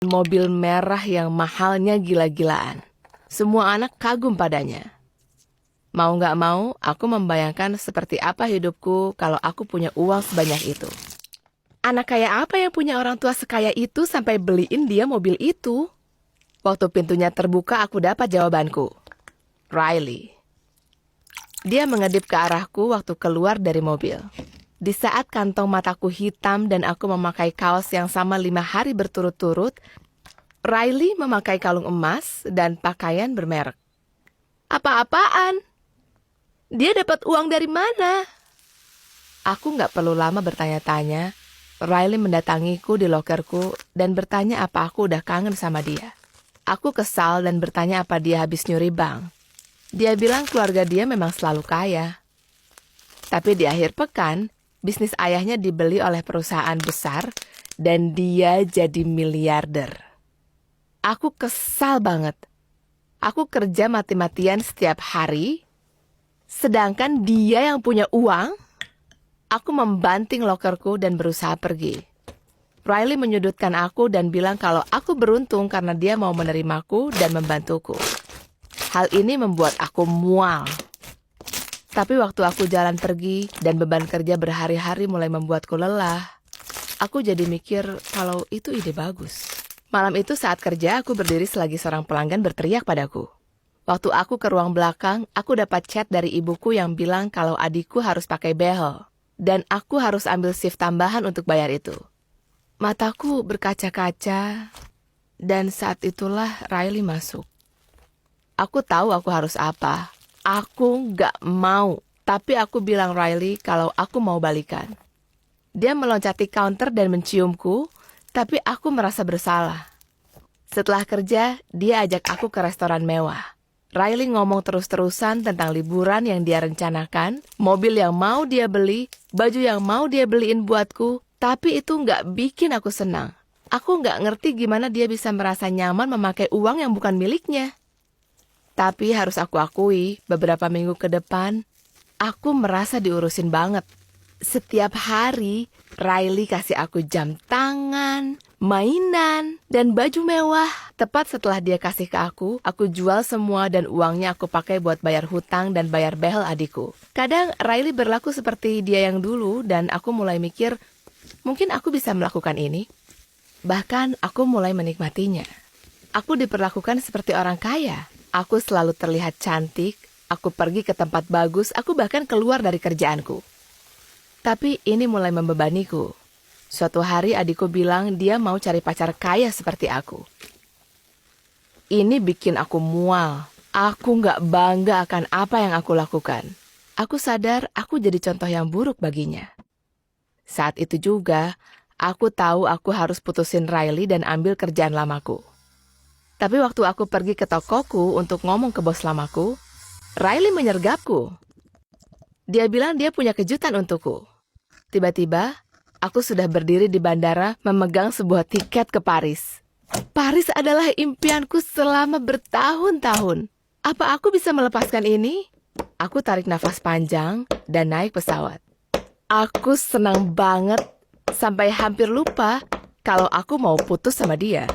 mobil merah yang mahalnya gila-gilaan. Semua anak kagum padanya. Mau nggak mau, aku membayangkan seperti apa hidupku kalau aku punya uang sebanyak itu. Anak kaya apa yang punya orang tua sekaya itu sampai beliin dia mobil itu? Waktu pintunya terbuka, aku dapat jawabanku. Riley. Dia mengedip ke arahku waktu keluar dari mobil. Di saat kantong mataku hitam dan aku memakai kaos yang sama 5 hari berturut-turut, Riley memakai kalung emas dan pakaian bermerek. Apa-apaan? Dia dapat uang dari mana? Aku nggak perlu lama bertanya-tanya. Riley mendatangiku di lokerku dan bertanya apa aku udah kangen sama dia. Aku kesal dan bertanya apa dia habis nyuri bank. Dia bilang keluarga dia memang selalu kaya. Tapi di akhir pekan, bisnis ayahnya dibeli oleh perusahaan besar dan dia jadi miliarder. Aku kesal banget. Aku kerja mati-matian setiap hari, sedangkan dia yang punya uang. Aku membanting lokerku dan berusaha pergi. Riley menyudutkan aku dan bilang kalau aku beruntung karena dia mau menerimaku dan membantuku. Hal ini membuat aku mual. Tapi waktu aku jalan pergi dan beban kerja berhari-hari mulai membuatku lelah, aku jadi mikir kalau itu ide bagus. Malam itu saat kerja, aku berdiri selagi seorang pelanggan berteriak padaku. Waktu aku ke ruang belakang, aku dapat chat dari ibuku yang bilang kalau adikku harus pakai behel. Dan aku harus ambil shift tambahan untuk bayar itu. Mataku berkaca-kaca, dan saat itulah Riley masuk. Aku tahu aku harus apa. Aku nggak mau, tapi aku bilang Riley kalau aku mau balikan. Dia meloncati counter dan menciumku, tapi aku merasa bersalah. Setelah kerja, dia ajak aku ke restoran mewah. Riley ngomong terus-terusan tentang liburan yang dia rencanakan, mobil yang mau dia beli, baju yang mau dia beliin buatku, tapi itu nggak bikin aku senang. Aku nggak ngerti gimana dia bisa merasa nyaman memakai uang yang bukan miliknya. Tapi harus aku akui, beberapa minggu ke depan, aku merasa diurusin banget. Setiap hari, Riley kasih aku jam tangan, mainan, dan baju mewah. Tepat setelah dia kasih ke aku jual semua dan uangnya aku pakai buat bayar hutang dan bayar behel adikku. Kadang Riley berlaku seperti dia yang dulu dan aku mulai mikir, mungkin aku bisa melakukan ini. Bahkan aku mulai menikmatinya. Aku diperlakukan seperti orang kaya. Aku selalu terlihat cantik, aku pergi ke tempat bagus, aku bahkan keluar dari kerjaanku. Tapi ini mulai membebaniku. Suatu hari adikku bilang dia mau cari pacar kaya seperti aku. Ini bikin aku mual. Aku nggak bangga akan apa yang aku lakukan. Aku sadar aku jadi contoh yang buruk baginya. Saat itu juga, aku tahu aku harus putusin Riley dan ambil kerjaan lamaku. Tapi waktu aku pergi ke tokoku untuk ngomong ke bos lamaku, Riley menyergapku. Dia bilang dia punya kejutan untukku. Tiba-tiba, aku sudah berdiri di bandara memegang sebuah tiket ke Paris. Paris adalah impianku selama bertahun-tahun. Apa aku bisa melepaskan ini? Aku tarik nafas panjang dan naik pesawat. Aku senang banget sampai hampir lupa kalau aku mau putus sama dia.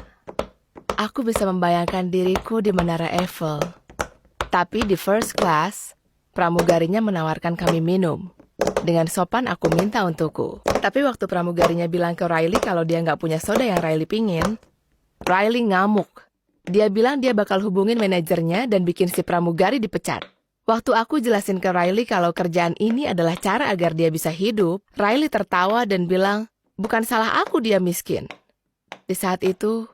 Aku bisa membayangkan diriku di Menara Eiffel. Tapi di first class, pramugarinya menawarkan kami minum. Dengan sopan aku minta untukku. Tapi waktu pramugarinya bilang ke Riley kalau dia nggak punya soda yang Riley pingin, Riley ngamuk. Dia bilang dia bakal hubungin manajernya dan bikin si pramugari dipecat. Waktu aku jelasin ke Riley kalau kerjaan ini adalah cara agar dia bisa hidup, Riley tertawa dan bilang, bukan salah aku dia miskin. Di saat itu,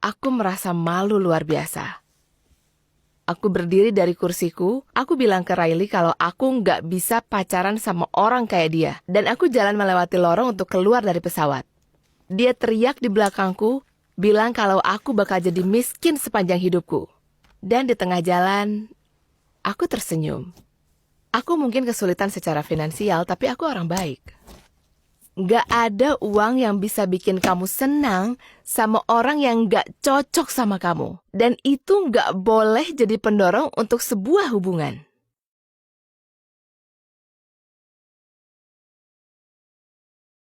aku merasa malu luar biasa. Aku berdiri dari kursiku, aku bilang ke Riley kalau aku nggak bisa pacaran sama orang kayak dia. Dan aku jalan melewati lorong untuk keluar dari pesawat. Dia teriak di belakangku, bilang kalau aku bakal jadi miskin sepanjang hidupku. Dan di tengah jalan, aku tersenyum. Aku mungkin kesulitan secara finansial, tapi aku orang baik. Nggak ada uang yang bisa bikin kamu senang sama orang yang nggak cocok sama kamu. Dan itu nggak boleh jadi pendorong untuk sebuah hubungan.